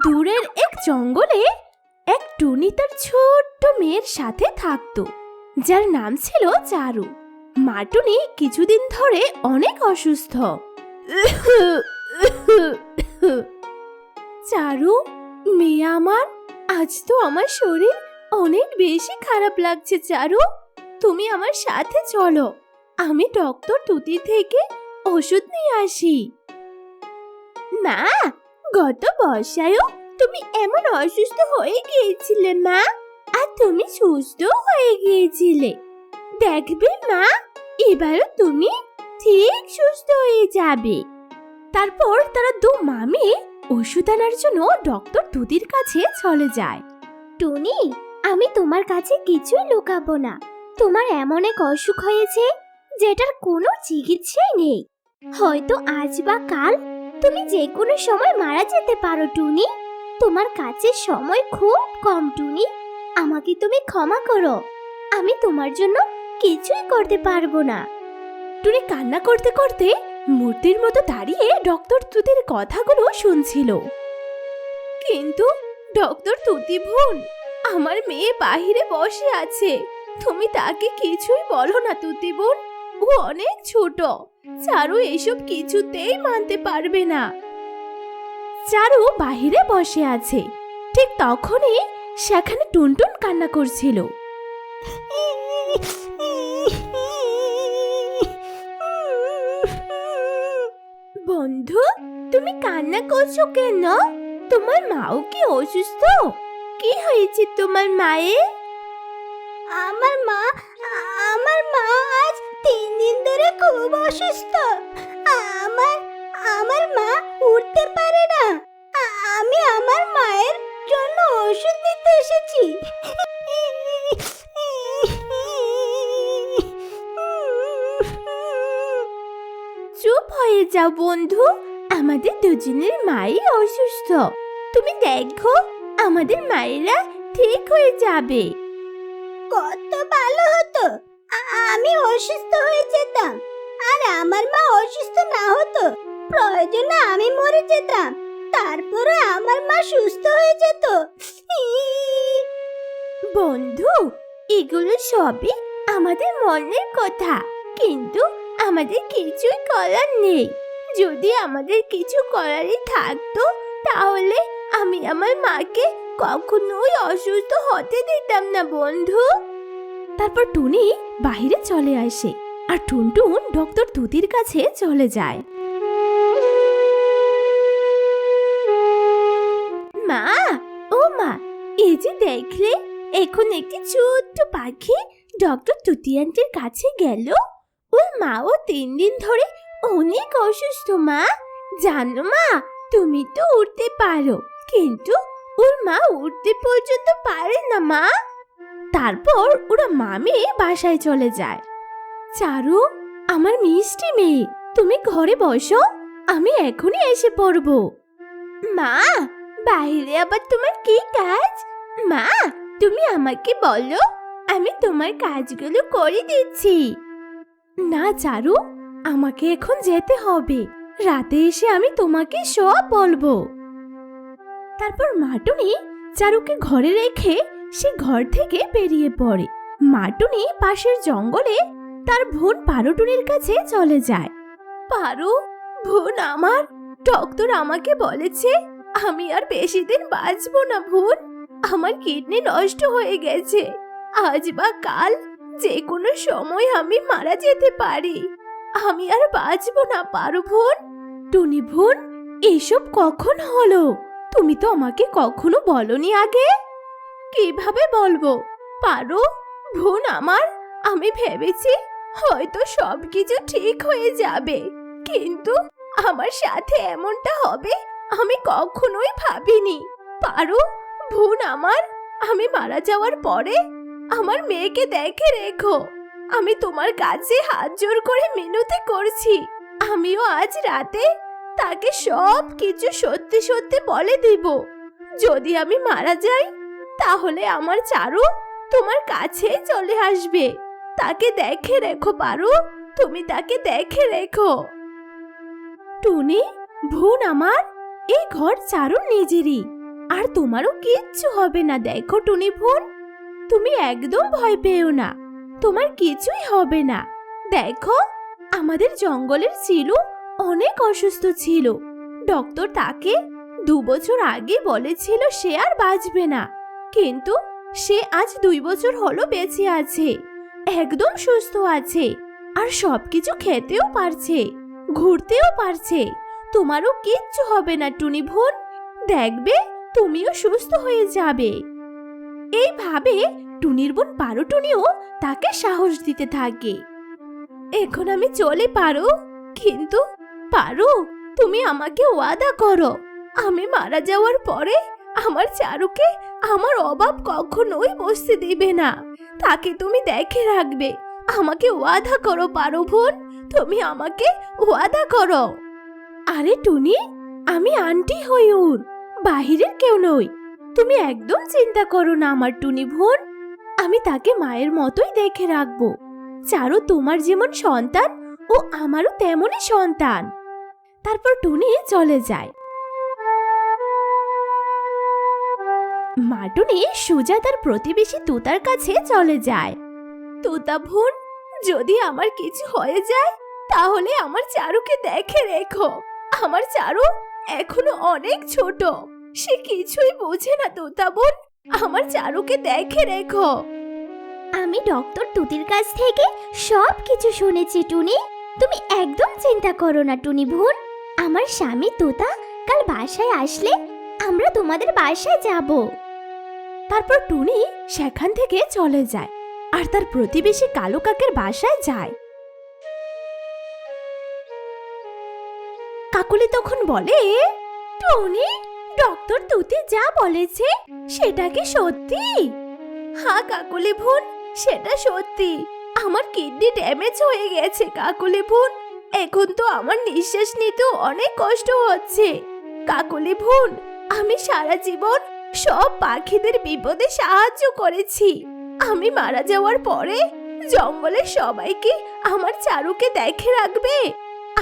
দূরের এক জঙ্গলে এক টুনি তার ছোট্ট মেয়ের সাথে থাকতো, যার নাম ছিল চারু। মা টুনি কিছুদিন ধরে অনেক অসুস্থ। চারু, মেয়ে আমার, আজ তো আমার শরীর অনেক বেশি খারাপ লাগছে। চারু, তুমি আমার সাথে চলো, আমি ডক্টর তুতি থেকে ওষুধ নিয়ে আসি। মা, গত বর্ষায়ও তুমি এমন অসুস্থ হয়ে গিয়েছিলে মা, আর তুমি সুস্থ হয়ে গিয়েছিলে। দেখবে মা, এবারও তুমি ঠিক সুস্থ হয়ে যাবে। তারপর তারা দু মামি ওষুধ আনার জন্য ডক্টর তুতির কাছে চলে যায়। টুনি, আমি তোমার কাছে কিছুই লুকাবো না। তোমার এমন এক অসুখ হয়েছে যেটার কোনো চিকিৎসাই নেই। হয়তো আজ বা কাল তুমি যে কোনো সময় মারা যেতে পারো টুনি। তোমার কাছে সময় খুব কম টুনি, আমাকে তুমি ক্ষমা করো। আমি তোমার জন্য কিছুই করতে পারবো না। টুনি কান্না করতে করতে মূর্তির মতো দাঁড়িয়ে ডক্টর তুতির কথাগুলো শুনছিল। কিন্তু ডক্টর তুতি বোন, আমার মেয়ে বাহিরে বসে আছে, তুমি তাকে কিছুই বলো না তুতি বোন, ও অনেক ছোট। চারু এসব কিছুতেই মানতে পারবে না। চারু বাহিরে বসে আছে, ঠিক তখনই সেখানে টুনটুন কান্না করছিল। বন্ধু, তুমি কান্না করছো কেন? তোমার মাও কি অসুস্থ? কি হয়েছে তোমার মায়ের? আমার মা আজ 3 দিন ধরে খুব অসুস্থ। আমার আমার মা উঠতে পারে না। আমি আমার মায়ের জন্য ওষুধ দিতে এসেছি। চুপ হয়ে যাও বন্ধু, আমাদের দুজনের মাই অসুস্থ। তুমি দেখো, আমাদের মায়েরা ঠিক হয়ে যাবে। কত ভালো হতো আমি অসুস্থ হয়ে যেতাম, আর আমার মা অসুস্থ না হতো। প্রয়োজনে আমি মরে যেতাম, তারপরে আমার মা সুস্থ হয়ে যেত। বন্ধু, এগুলো সবই আমাদের মনের কথা, কিন্তু আমাদের কিছুই করার নেই। যদি আমাদের কিছু করারই থাকতো, তাহলে আমি আমার মাকে কখনোই অসুস্থ হতে দিতাম না বন্ধু। তারপর টুনি বাইরে চলে আসে, আর টুনটুন ডক্টর তুতির কাছে চলে যায়। মা, ও মা, এই যে দেখলে, এখন একটি ছোট্ট পাখি ডক্টর তুতি আন্টির কাছে গেল। ওর মাও 3 দিন ধরে অনেক অসুস্থ মা। জানো মা, তুমি তো উঠতে পারো, কিন্তু ওর মা উঠতে পর্যন্ত পারে না মা। তারপর ওরা মামি বাসায় চলে যায়। চারু, আমার মিষ্টি মেয়ে, তুমি ঘরে বসো, আমি এখনই এসে পড়বো। মা, বাইরে আবার তোমার কি কাজ? মা, তুমি আমাকে বলো, আমি তোমার কাজগুলো করে দিচ্ছি। না চারু, আমাকে এখন যেতে হবে, রাতে এসে আমি তোমাকে সব বলবো। তারপর মাটুনি চারুকে ঘরে রেখে সে ঘর থেকে বেরিয়ে পড়ে। মাটুনি পাশের জঙ্গলে তার বোন পারুটুনির কাছে চলে যায়। পারু বোন আমার, ডক্টর আমাকে বলেছে আমি আর বেশি দিন বাঁচবো না বোন। আমার কিডনি নষ্ট হয়ে গেছে, আজ বা কাল যে কোনো সময় আমি মারা যেতে পারি। আমি আর বাঁচবো না পারু বোন। টুনি বোন, এসব কখন হলো? তুমি তো আমাকে কখনো বলনি আগে। কিভাবে বলবো পারু বোন আমার, আমি ভেবেছি হয়তো সবকিছু ঠিক হয়ে যাবে, কিন্তু আমার সাথে এমনটা হবে আমি কখনোই ভাবিনি। পারু বোন আমার, আমি মারা যাওয়ার পরে আমার মেয়েকে দেখে রেখো। আমি তোমার কাছে হাত জোর করে মিনতি করছি, আমিও আজ রাতে তাকে সব কিছু সত্যি সত্যি বলে দিব। যদি আমি মারা যাই, তাহলে আমার চারু তোমার কাছে চলে আসবে। তাকে দেখে রেখো পারু, তুমি তাকে দেখে রেখো। টুনি বোন আমার, এই ঘর চারুর নিজেরই, আর তোমারও কিচ্ছু হবে না। দেখো টুনি বোন, তুমি একদম ভয় পেও না, তোমার কিছুই হবে না। দেখো, আমাদের জঙ্গলের সিলু অনেক অসুস্থ ছিল। ডক্টর তাকে 2 বছর আগে বলেছিল সে আর বাঁচবে না, কিন্তু সে আজ 2 বছর হলো বেঁচে আছে, একদম সুস্থ আছে, আর সবকিছু খেতেও পারছে, ঘুরতেও পারছে। তোমারও কিচ্ছু হবে না টুনি বোন, দেখবে তুমিও সুস্থ হয়ে যাবে। এইভাবে টুনির বোন পারুটুনিও তাকে সাহস দিতে থাকে। এখন আমি চলে পারো, কিন্তু পারো, তুমি আমাকে ওয়াদা করো, আমি মারা যাওয়ার পরে আমার চারুকে আমার অভাব কখনোই বসতে দিবে না, তাকে তুমি দেখে রাখবে। আমাকে ওয়াদা করো পারো বোন, তুমি আমাকে ওয়াদা করো। আরে টুনি, আমি আন্টি হই ওর, বাহিরের কেউ নই। তুমি একদম চিন্তা করো না আমার টুনি বোন, আমি তাকে মায়ের মতোই দেখে রাখবো। চারু তোমার যেমন সন্তান, ও আমারও তেমনই সন্তান। তারপর টুনি চলে যায়। মাটুনি সুজা তার প্রতিবেশী তুতার কাছে চলে যায়। তুতা বোন, যদি আমার কিছু হয়ে যায় তাহলে আমার চারুকে দেখে রেখো। আমার চারু এখনো অনেক ছোট, সে কিছুই বোঝে না। তুতা বোন, আমার চারুকে দেখে রেখো। আমি ডক্টর তুতির কাছ থেকে সব কিছু শুনেছি টুনি, তুমি একদম চিন্তা করো না টুনি বোন। আমার স্বামী তোতা কাল বাসায় আসলে আমরা তোমাদের বাসায় যাব। তারপর টুনি সেখান থেকে চলে যায় আর তার প্রতিবেশী কালু কাকের বাসায় যায়। কাকুলি তখন বলে, টুনি, ডক্টর তুতি যা বলেছে সেটা কি সত্যি? হ্যাঁ কাকুলি বোন, সেটা সত্যি। আমার কিডনি ড্যামেজ হয়ে গেছে কাকুলি বোন, এখন তো আমার নিঃশ্বাস নিতেও অনেক কষ্ট হচ্ছে। কাকুলি বোন, আমি সারা জীবন সব পাখিদের বিপদে সাহায্য করেছি। আমি মারা যাওয়ার পরে জঙ্গলের সবাইকে আমার চারুকে দেখে রাখবে?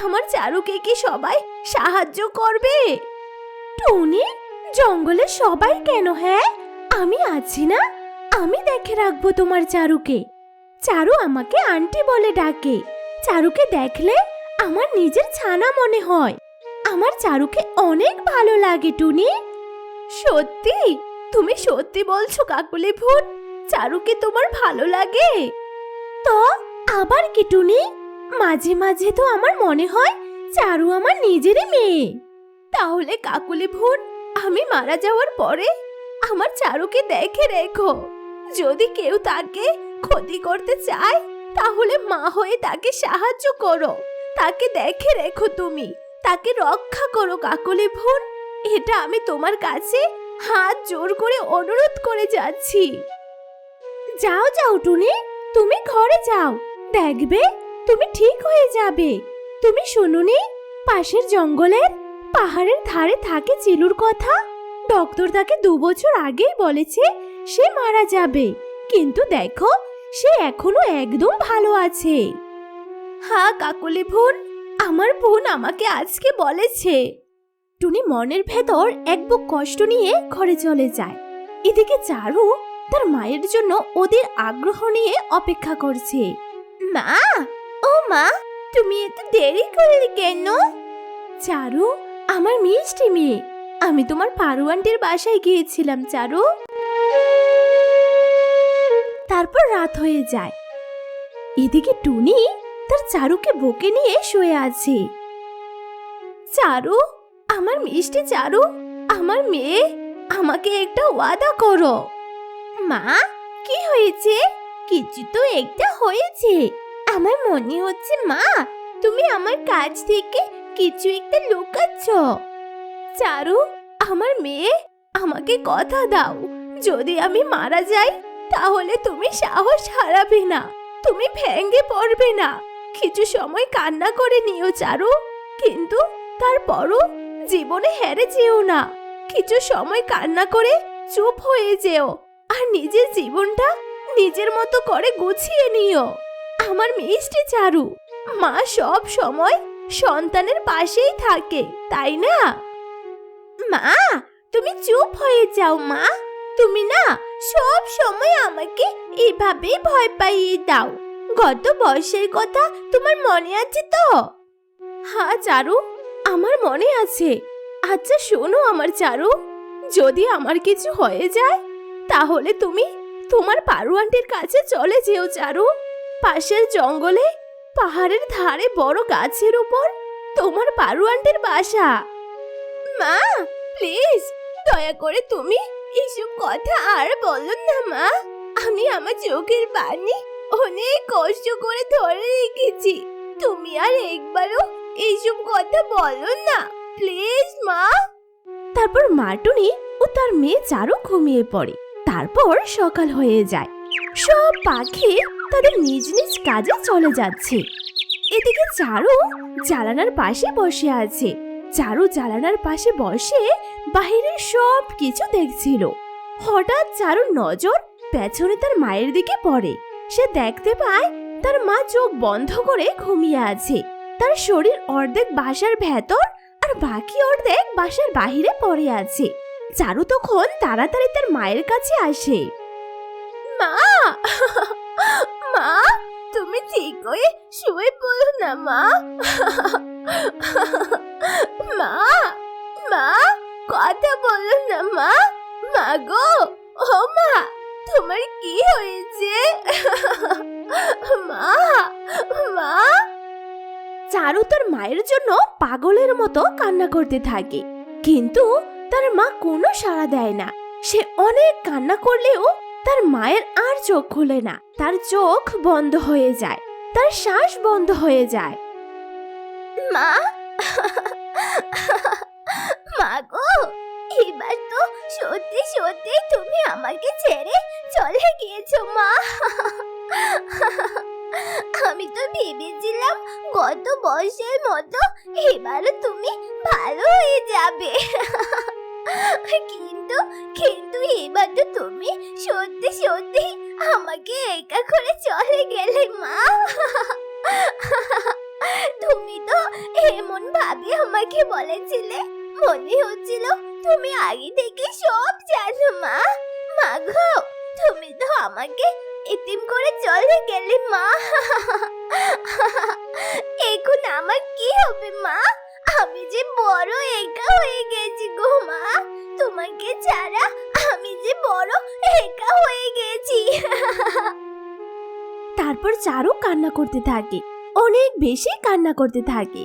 আমার চারুকে কি সবাই সাহায্য করবে? টুনি, জঙ্গলের সবাই কেন? হ্যাঁ, আমি আছি না, আমি দেখে রাখবো তোমার চারুকে। চারু আমাকে আন্টি বলে ডাকে। চারুকে দেখলে আমার নিজের ছানা মনে হয়। আমার চারুকে অনেক ভালো লাগে টুনি। সত্যি? তুমি সত্যি বলছো কাকুলি বোন? চারুকে তোমার ভালো লাগে? তো আবার কি টুনি, মাঝে মাঝে তো আমার মনে হয় চারু আমার নিজেরই মেয়ে। তাহলে কাকুলি বোন, আমি মারা যাওয়ার পরে আমার চারুকে দেখে রেখো। যদি কেউ তাকে ক্ষতি করতে চায় তাহলে মা হয়ে তাকে সাহায্য করো, তাকে দেখে রেখো, তুমি তাকে রক্ষা করো কাকুলি বোন। এটা আমি তোমার কাছে হাত জোর করে অনুরোধ করে যাচ্ছি। যাও যাও টুনি, তুমি ঘরে যাও, দেখবে তুমি ঠিক হয়ে যাবে। তুমি শুনুনি, পাশের জঙ্গলের পাহাড়ের ধারে থাকে চিলুর কথা? ডক্টর তাকে 2 বছর আগেই বলেছে সে মারা যাবে, কিন্তু দেখো সে এখনো একদম ভালো আছে। হ্যাঁ কাকুলি বোন, আমার বোন আমাকে আজকে বলেছে। টুনি মনের ভেতর এক বুক কষ্ট নিয়ে ঘরে চলে যায়। এদিকে চারু তার মায়ের জন্য ওদের আগ্রহ নিয়ে অপেক্ষা করছে। মা, ও মা, তুমি এত দেরি করলে কেন? চারু, আমার মিষ্টি মেয়ে, আমি তোমার পারু আন্টির বাসায় গিয়েছিলাম চারু। তারপর রাত হয়ে যায়। এদিকে টুনি তার চারুকে বুকে নিয়ে শুয়ে আছে। চারু, আমার মিষ্টি চারু, আমার মেয়ে, আমাকে একটা ওয়াদা করো। মা, কি হয়েছে? কিছু তো একটা হয়েছে। আমার মনে হচ্ছে মা, তুমি আমার কাছ থেকে কিছু একটা লুকাচ্ছ। চারু, আমার মেয়ে, আমাকে কথা দাও, যদি আমি মারা যাই তাহলে তুমি সাহস হারাবে না, তুমি ভেঙে পড়বে না। কিছু সময় কান্না করে নিও চারু, কিন্তু তারপরও জীবনে হেরে যেও না। কিছু সময় কান্না করে চুপ হয়ে যেও আর নিজের জীবনটা নিজের মতো করে গুছিয়ে নিও। আমার মিষ্টি চারু, মা সব সময় সন্তানের পাশেই থাকে, তাই না? মা, তুমি চুপ হয়ে যাও মা। তুমি না সব সময় আমাকে এভাবেই ভয় পাইয়ে দাও। গত বর্ষের কথা তোমার মনে আছে তো? হ্যাঁ চারু, আমার মনে আছে। আচ্ছা শোনো আমার চারু, যদি আমার কিছু হয়ে যায় তাহলে তুমি তোমার পারু আন্টির কাছে চলে যেও চারু। পাশের জঙ্গলে পাহাড়ের ধারে বড় গাছের উপর তোমার পারু আন্টির বাসা। মা প্লিজ, দয়া করে তুমি এসব কথা আর বলো না মা। আমি আমার চোখের পানি অনেক কষ্ট করে ধরে রেখেছি। তুমি আর একবারও এইসব কথা বলো না প্লিজ মা। তারপর মাটুনি ও তার মেয়ে চারু ঘুমিয়ে পড়ে। তারপর সকাল হয়ে যায়। সব পাখি তাদের নিজ নিজ কাজে চলে যাচ্ছে। এদিকে চারু জানালার পাশে বসে আছে। চারু জানালার পাশে বসে বাহিরের সব কিছু দেখছিল। হঠাৎ চারুর নজর পেছনে তার মায়ের দিকে পড়ে। সে দেখতে পায় তার মা চোখ বন্ধ করে ঘুমিয়ে আছে। তার শরীর অর্ধেক বাসার ভেতর আর বাকি অর্ধেক বাসার বাহিরে পড়ে আছে। চারু তখন তাড়াতাড়ি তার মায়ের কাছে আসে। মা, মা তুমি ঠিক হয়ে শুয়ে পড়ো না মা। মা, মা কথা বলো না মা। মা গো, ও মা তোমার কি হয়েছে? মা, মা। চারু তার মায়ের জন্য পাগলের মতো কান্না করতে থাকে, কিন্তু তার মা কোনো সাড়া দেয় না। সে অনেক কান্না করলেও তার মায়ের আর চোখ খুলে না। তার চোখ বন্ধ হয়ে যায়, তার শ্বাস বন্ধ হয়ে যায়। মা, মা গো, এবার তো সত্যি সত্যি তুমি আমাকে ছেড়ে চলে গিয়েছো মা। আমি তো ভেবেছিলাম গত বর্ষের মতো এবারও তুমি ভালো হয়ে যাবে, কিন্তু কিন্তু এবার তো তুমি সত্যি সত্যি আমাকে একা করে চলে গেলে মা। তুমি তো এমন ভাবে আমাকে বলেছিলে, মনে হচ্ছিল তুমি আগে থেকে সব জানো মা। মা গো, তুমি তো আমাকে এতিম করে চলে গেলে মা। এখন আমার কি হবে মা? আমি যে বড় একা হয়ে গেছি গো মা। তোমাকে ছাড়া আমি যে বড় একা হয়ে গেছি। তারপর চারু কান্না করতে থাকে, অনেক বেশি কান্না করতে থাকে,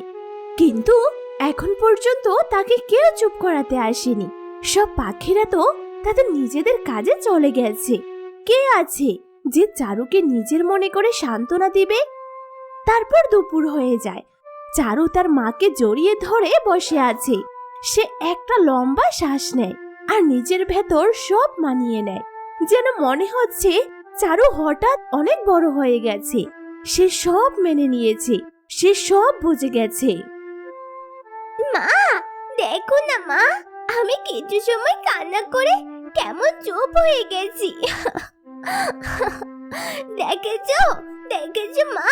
কিন্তু এখন পর্যন্ত তাকে কেউ চুপ করাতে আসেনি। সব পাখিরা তো তাদের নিজেদের কাজে চলে গেছে। কে আছে যে চারুকে নিজের মনে করে সান্ত্বনা দিবে? তারপর দুপুর হয়ে যায়। চারু তার মাকে জড়িয়ে ধরে বসে আছে। সে একটা লম্বা শ্বাস নেয় আর নিজের ভেতর সব মানিয়ে নেয়, যেন মনে হচ্ছে চারু হঠাৎ অনেক বড় হয়ে গেছে। সে সব মেনে নিয়েছে, সে সব বুঝে গেছে। মা, দেখো না মা, আমি কিছু সময় কান্না করে কেমন চুপ হয়ে গেছি। দেখেছো দেখেছো মা,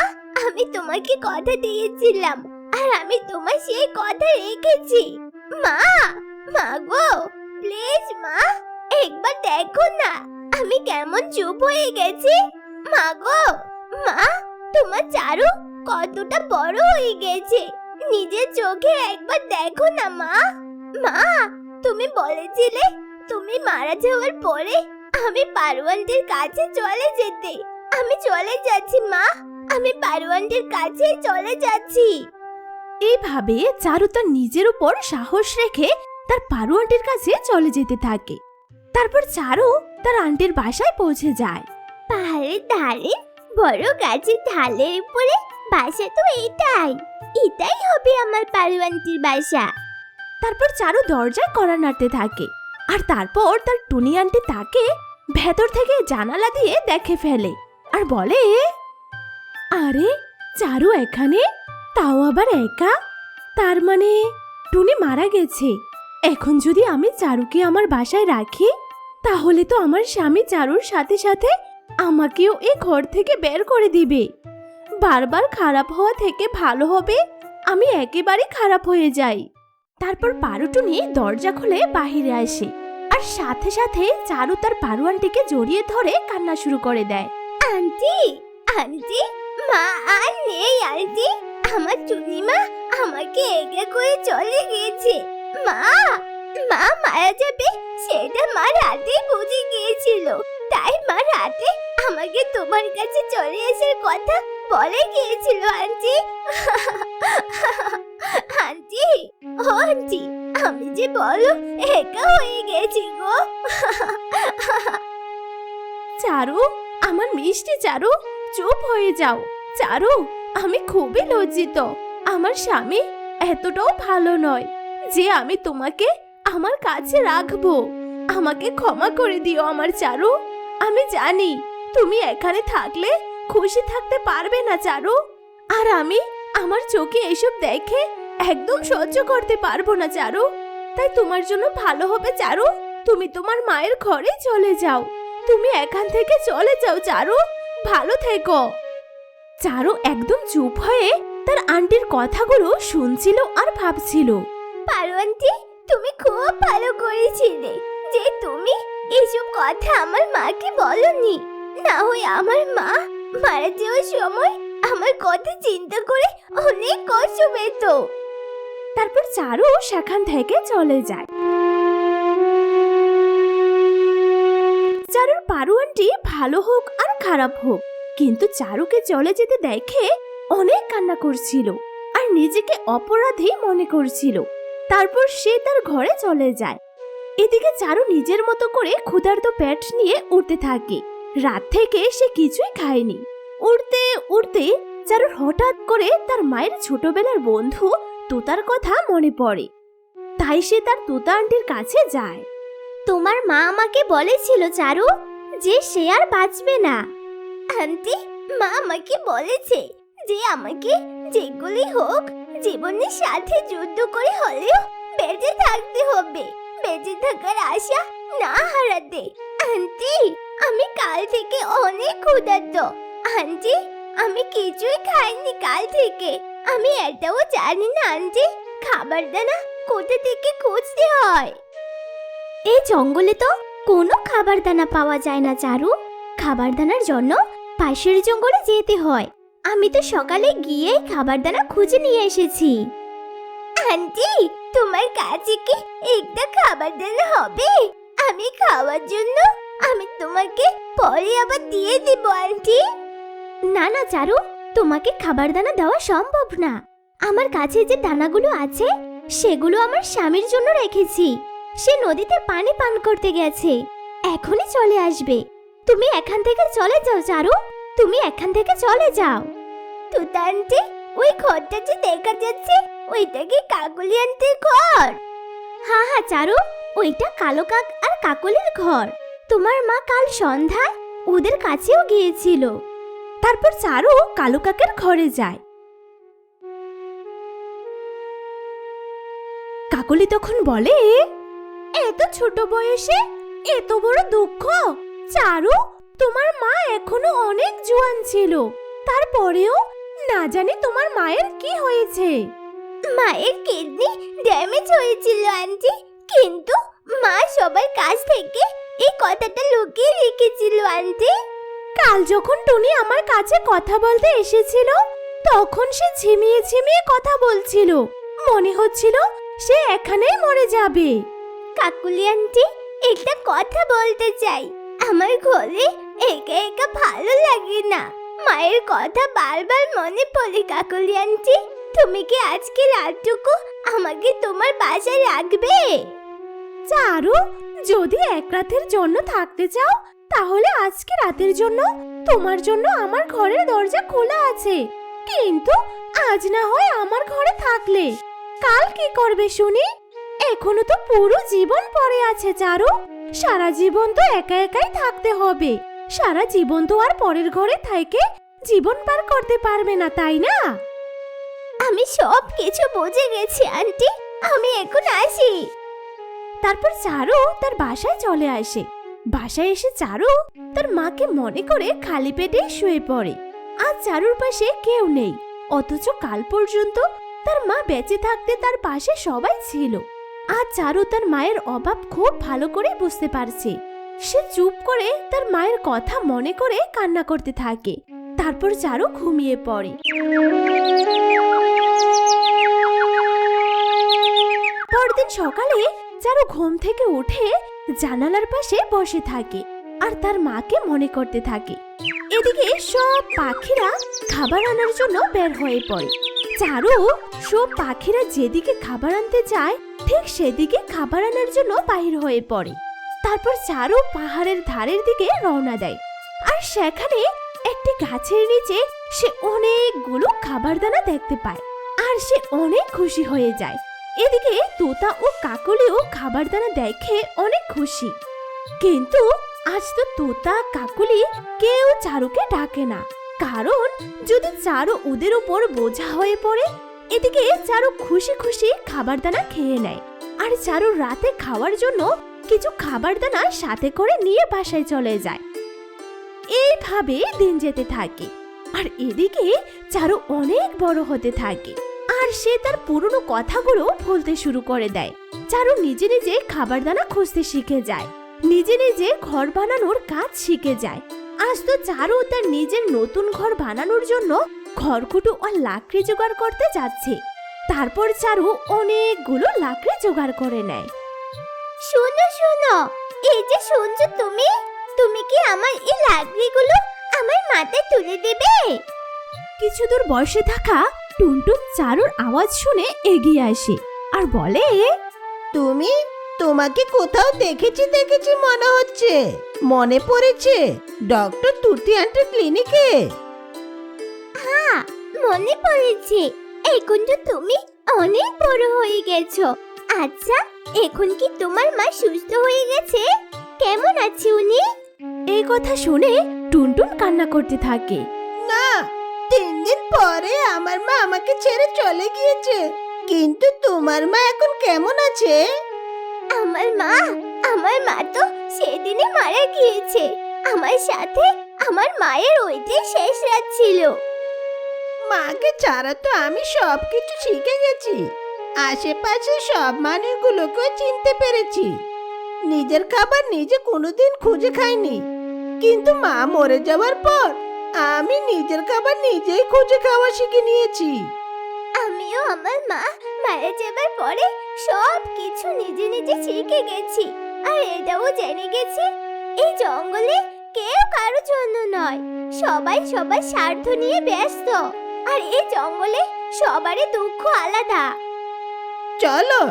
আমি তোমাকে কথা দিয়েছিলাম আর আমি তোমার সেই কথা রেখেছি। মা, মা গো, প্লিজ মা, একবার দেখো না আমি কেমন চুপ হয়ে গেছি। মা গো, মা, তোমার চারু কতটা বড় হয়ে গেছে, নিজের চোখে একবার দেখো না মা। মা, তুমি বলেছিলে তুমি মারা যাওয়ার পরে আমি পারওয়ানদের কাছে চলে যেতে। আমি চলে যাচ্ছি মা, আমি পারওয়ানদের কাছে চলে যাচ্ছি। এইভাবে চারু তার নিজের উপর সাহস রেখে তার পারু আন্টির কাছে চলে যেতে থাকে। তারপর চারু তার আন্টির বাসায় পৌঁছে যায়। পাহাড়ের ধারে বড় গাছের ঢালের উপরে বাসা তো এটাই, এটাই হবে আমার পারু আন্টির বাসা। তারপর চারু দরজায় কড়া নাড়তে থাকে, আর তারপর তার টুনি আন্টি তাকে ভেতর থেকে জানালা দিয়ে দেখে ফেলে আর বলে, আরে চারু এখানে, তাও আবার একা। তার মানে টুনি মারা গেছে। এখন যদি আমি চারুকে আমার বাসায় রাখি তাহলে তো আমার স্বামী চারুর সাথে সাথে আমাকেও এই ঘর থেকে বের করে দিবে। বারবার খারাপ হওয়া থেকে ভালো হবে আমি একেবারে খারাপ হয়ে যাই। তারপর পারুটুনি দরজা খুলে বাহিরে আসে আর সাথে সাথে চারু তার পারু আন্টিকে জড়িয়ে ধরে কান্না শুরু করে দেয়। আন্টি আন্টি, মা আর নেই আন্টি। আমার চুনিমা আমাকে একা করে চলে গিয়েছে। মা মা মারা যাবে সেটা মা রাতে বুঝে গিয়েছিল, তাই মা রাতে আমাকে তোমার কাছে চলে আসার কথা বলে গিয়েছিল আন্টি। আন্টি, ও আন্টি, আমি যে বড় একা হয়ে গেছি গো। চারু, আমার মিষ্টি চারু, চুপ হয়ে যাও। চারু, আমি খুবই লজ্জিত। আমার স্বামী এতটাও ভালো নয় যে আমি তোমাকে আমার কাছে রাখবো। আমাকে ক্ষমা করে দিও আমার চারু। আমি জানি তুমি এখানে থাকলে খুশি থাকতে পারবে না চারু, আর আমি আমার চোখে এসব দেখে একদম সহ্য করতে পারবো না চারু। তাই তোমার জন্য ভালো হবে চারু, তুমি তোমার মায়ের ঘরে চলে যাও। তুমি এখান থেকে চলে যাও চারু, ভালো থেকো। চারু একদম চুপ হয়ে তার আন্টির কথাগুলো শুনছিল আর ভাবছিল। পারু আন্টি, তুমি খুব ভালো করেছিলে যে তুমি এইসব কথা আমার মাকে বলনি, না হয় আমার মা মারা যাওয়ার সময় আমার কথা চিন্তা করে অনেক কষ্ট পেত। তারপর চারু সেখান থেকে চলে যায়। চারুর পারু আন্টি ভালো হোক আর খারাপ হোক, কিন্তু চারুকে চলে যেতে দেখে অনেক কান্না করছিল আর নিজেকে অপরাধী মনে করছিল। তারপর সে তার ঘরে চলে যায়। এদিকে চারু নিজের মতো করে ক্ষুধার্ত পেট নিয়ে উঠতে থাকে। রাত থেকে সে কিছুই খায়নি। উড়তে উড়তে চারুর হঠাৎ করে তার মায়ের ছোটবেলার বন্ধু তোতার কথা মনে পড়ে। তাই সে তার তোতা আন্টির কাছে যায়। তোমার মা আমাকে বলেছিল চারু যে সে আর বাঁচবে না। আন্টি, মা আমাকে বলেছে যে আমাকে যেগুলি হোক জীবনের সাথে যুদ্ধ করে হলেও বেঁচে থাকতে হবে, বেঁচে থাকার আশা না হারাতে। আন্টি, আমি কাল থেকে অনেক ক্ষুধার্ত। আন্টি, আমি কিছুই খাইনি কাল থেকে। আমি এটাও জানি না আন্টি খাবার দানা কোথা থেকে খুঁজতে হয়। এই জঙ্গলে তো কোনো খাবার দানা পাওয়া যায় না চারু। খাবার দানার জন্য পাশের জঙ্গলে যেতে হয়। আমি তো সকালে গিয়ে খাবার দানা খুঁজে নিয়ে এসেছি। আন্টি, তোমার কাছে কি একটা খাবার দানা হবে? আমি খাওয়ার জন্য আমি তোমাকে পরে আবার দিয়ে দিব আন্টি। না না চারু, তোমাকে খাবার দানা দেওয়া সম্ভব না। আমার কাছে যে দানাগুলো আছে সেগুলো আমার স্বামীর জন্য রেখেছি। সে নদীতে পানি পান করতে গেছে, এখনই চলে আসবে। তুমি এখান থেকে চলে যাও চারু, তুমি এখান থেকে চলে যাও। তোতা আন্টি, ওই ঘরটা যে দেখা যাচ্ছে ওইটা কি কাকলি আন্টির ঘর? হ্যাঁ হ্যাঁ চারু, ওইটা কালো কাক আর কাকলির ঘর। তোমার মা কাল সন্ধ্যায় ওদের কাছেও গিয়েছিল। তারপর চারু কালু কাকের ঘরে যায়। কাকলি তখন বলে, এত ছোট বয়সে এত বড় দুঃখ? চারু, তোমার মা এখনো অনেক জোয়ান ছিল, তারপরেও না জানি তোমার মায়ের কি হয়েছে। মায়ের কিডনি ড্যামেজ হয়েছিল আন্টি, কিন্তু মা সবার কাছ থেকে এই কথাটা লুকিয়ে রেখেছিল আন্টি। কাল যখন টুনি আমার কাছে কথা বলতে এসেছিল তখন সে ঝিমিয়ে ঝিমিয়ে কথা বলছিল, মনে হচ্ছিল সে এখানেই মরে যাবে। কাকুলি আন্টি, একটা কথা বলতে চাই। আমার ঘরে একা একা ভালো লাগে না, মায়ের কথা বারবার মনে পড়ে। কাকুলি আন্টি, তুমি কি আজকে রাতটুকু আমাকে তোমার বাসায় রাখবে? চারু, যদি এক রাতের জন্য থাকতে চাও তাহলে আজকে রাতের জন্য তোমার জন্য আমার ঘরের দরজা খোলা আছে, কিন্তু আজ না হয় আমার ঘরে থাকলে কাল কি করবে শুনি? এখনো তো পুরো জীবন পড়ে আছে চারু। সারা জীবন তো একা একাই থাকতে হবে। সারা জীবন তো আর পরের ঘরে থেকে জীবন পার করতে পারবে না, তাই না? আমি সব কিছু বুঝে গেছি আন্টি, আমি এখন আসি। তারপর চারু তার বাসায় চলে আসে। বাসায় এসে চারু তার মাকে মনে করে খালি পেটে শুয়ে পড়ে। আজ চারুর পাশে কেউ নেই, অথচ কাল পর্যন্ত তার মা বেঁচে থাকতে তার পাশে সবাই ছিল। আর চারু তার মায়ের অভাব খুব ভালো করে বুঝতে পারছে। সে চুপ করে তার মায়ের কথা মনে করে কান্না করতে থাকে। তারপর চারু ঘুমিয়ে পড়ে। পরদিন সকালে চারু ঘুম থেকে উঠে জানালার পাশে বসে থাকে আর তার মাকে মনে করতে থাকে। এদিকে সব পাখিরা খাবার আনার জন্য বের হয়ে পড়ে। চারু সব পাখিরা যেদিকে খাবার আনতে যায় ঠিক সেদিকে খাবার আনার জন্য বাহির হয়ে পড়ে। তারপর চারু পাহাড়ের ধারের দিকে রওনা দেয়। আর সেখানে একটি গাছের নিচে সে অনেকগুলো খাবার দানা দেখতে পায় আর সে অনেক খুশি হয়ে যায়। এদিকে তোতা ও কাকলিও খাবার দানা দেখে অনেক খুশি। কিন্তু আজ তো তোতা কাকলি কেউ চারুকে ডাকে না, কারণ যদি চারু ওদের উপর বোঝা হয়ে পড়ে। এদিকে চারু খুশি খুশি খাবার দানা খেয়ে নেয় আর চারু রাতে খাওয়ার জন্য কিছু খাবার দানা সাথে করে নিয়ে বাসায় চলে যায়। এইভাবে দিন যেতে থাকে আর এদিকে চারু অনেক বড় হতে থাকে আর সে তার পুরনো কথাগুলো বলতে শুরু করে দেয়। চারু নিজে নিজে খাবার দানা খুঁজতে শিখে যায়, নিজে নিজে ঘর বানানোর কাজ শিখে যায়। আজ তো চারু তার নিজের নতুন ঘর বানানোর জন্য খড়কুটো আর লাকড়ি জোগাড় করতে যাচ্ছে। তারপর চারু অনেকগুলো লাকড়ি জোগাড় করে নেয়। শোনো শোনো, এই যে শুনছো তুমি, তুমি কি আমার এই লাকড়িগুলো আমার মাথায় তুলে দেবে? কিছু দূর বসে থাকা টুনটুন চারুর আওয়াজ শুনে এগিয়ে আসে আর বলে, তোমাকে কোথাও দেখেছি মনে হচ্ছে। মনে পড়েছে ডক্টর তুতি আন্টির ক্লিনিকে? হ্যাঁ, মনে পড়েছে। এখন তো তুমি অনেক বড় হয়ে গেছো। আচ্ছা, এখন কি তোমার মা সুস্থ হয়ে গেছে? কেমন আছে উনি? এই কথা শুনে টুনটুন কান্না করতে থাকে। না, 3 দিন পরে আমার মা আমাকে ছেড়ে চলে গিয়েছে। কিন্তু তোমার মা এখন কেমন আছে? আমার মা তো সেদিনই মারা গিয়েছে। আমার সাথে আমার মায়ের ওইটাই শেষ রাত ছিল। মাকে ছাড়া তো আমি সবকিছু শিখে গেছি। আশেপাশে সব মানুষগুলোকেও চিনতে পেরেছি। নিজের খাবার নিজে কোনোদিন খুঁজে খাইনি, কিন্তু মা মরে যাওয়ার পর আমি নিজের খাবার নিজেই খুঁজে খাওয়া শিখে নিয়েছি। আমিও আমার মা মারা যাবার পরে সব কিছু নিজে নিজে শিখে গেছি। আর এটাও জেনে গেছি, এই জঙ্গলে কেউ কারো জন্য নয়, সবাই সবার স্বার্থ নিয়ে ব্যস্ত। আর এই জঙ্গলে সবারই দুঃখ আলাদা। চলো,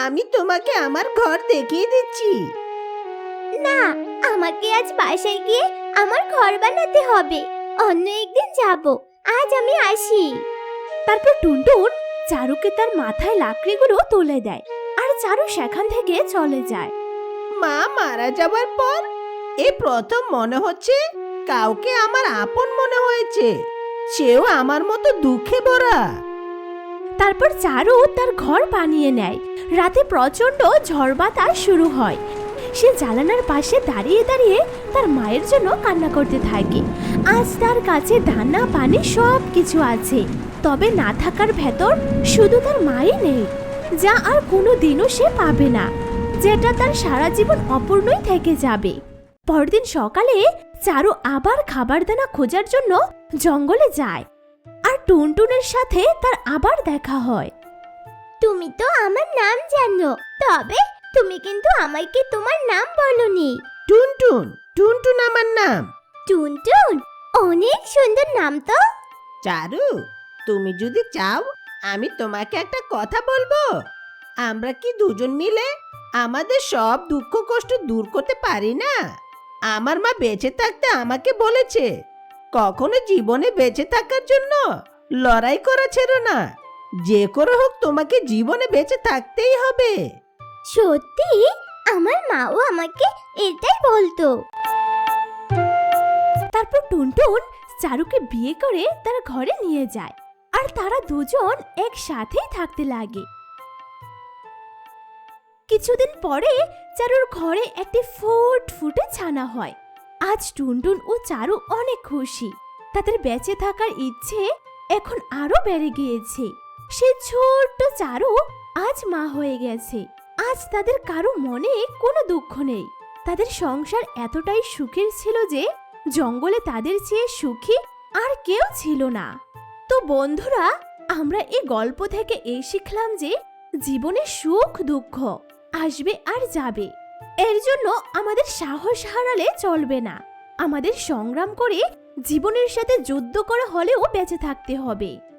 আমি তোমাকে আমার ঘর দেখিয়ে দিচ্ছি। না, আমাকে আজ বাসায় গিয়ে আমার ঘর বানাতে হবে। অন্য একদিন যাব, আজ আমি আসি। তারপর টুনটুন চারুকে তার মাথায় লাকড়িগুলো তুলে দেয় আর চারু সেখান থেকে চলে যায়। মা মারা যাবার পর এই প্রথম মনে হচ্ছে কাউকে আমার আপন মনে হয়েছে। সেও আমার মতো দুঃখে ভরা। তারপর চারু তার ঘর বানিয়ে নেয়। রাতে প্রচন্ড ঝড় বাতাস শুরু হয়। সে জানালার পাশে দাঁড়িয়ে দাঁড়িয়ে তার মায়ের জন্য কান্না করতে থাকে। আজ তার কাছে দানা পানি সব কিছু আছে, তবে না থাকার ভেতর শুধু তার মাই নেই, যা আর কোনো দিনও সে পাবে না, যেটা তার সারা জীবন অপূর্ণই থেকে যাবে। পরদিন সকালে চারু আবার খাবার দানা খোঁজার জন্য জঙ্গলে যায় আর টুনটুনের সাথে তার আবার দেখা হয়। তুমি তো আমার নাম জানো, তবে তুমি কিন্তু আমাকে তোমার নাম বলনি। টুনটুন, টুনটুন আমার নাম। টুনটুন, অনেক সুন্দর নাম তো। চারু, তুমি যদি চাও আমি তোমাকে একটা কথা বলবো। আমরা কি দুজন মিলে আমাদের সব দুঃখ কষ্ট দূর করতে পারি না? আমার মা বেঁচে থাকতে আমাকে বলেছে, কখনো জীবনে বেঁচে থাকার জন্য লড়াই করা ছেড়ো না। যে করে হোক তোমাকে জীবনে বেঁচে থাকতেই হবে। সত্যি, আমার মাও আমাকে এটাই বলতো। তারপর টুনটুন চারুকে বিয়ে করে তার ঘরে নিয়ে যায় আর তারা দুজন একসাথেই থাকতে লাগে। কিছুদিন পরে চারুর ঘরে একটি ফুটফুটে ছানা হয়। আজ টুনটুন ও চারু অনেক খুশি। তাদের বেঁচে থাকার ইচ্ছে এখন আরো বেড়ে গিয়েছে। সে ছোট্ট চারু আজ মা হয়ে গেছে। আজ তাদের কারো মনে কোনো দুঃখ নেই। তাদের সংসার এতটাই সুখের ছিল যে জঙ্গলে তাদের চেয়ে সুখী আর কেউ ছিল না। তো বন্ধুরা, আমরা এই গল্প থেকে এই শিখলাম যে জীবনে সুখ দুঃখ আসবে আর যাবে। এর জন্য আমাদের সাহস হারালে চলবে না। আমাদের সংগ্রাম করে জীবনের সাথে যুদ্ধ করে হলেও বেঁচে থাকতে হবে।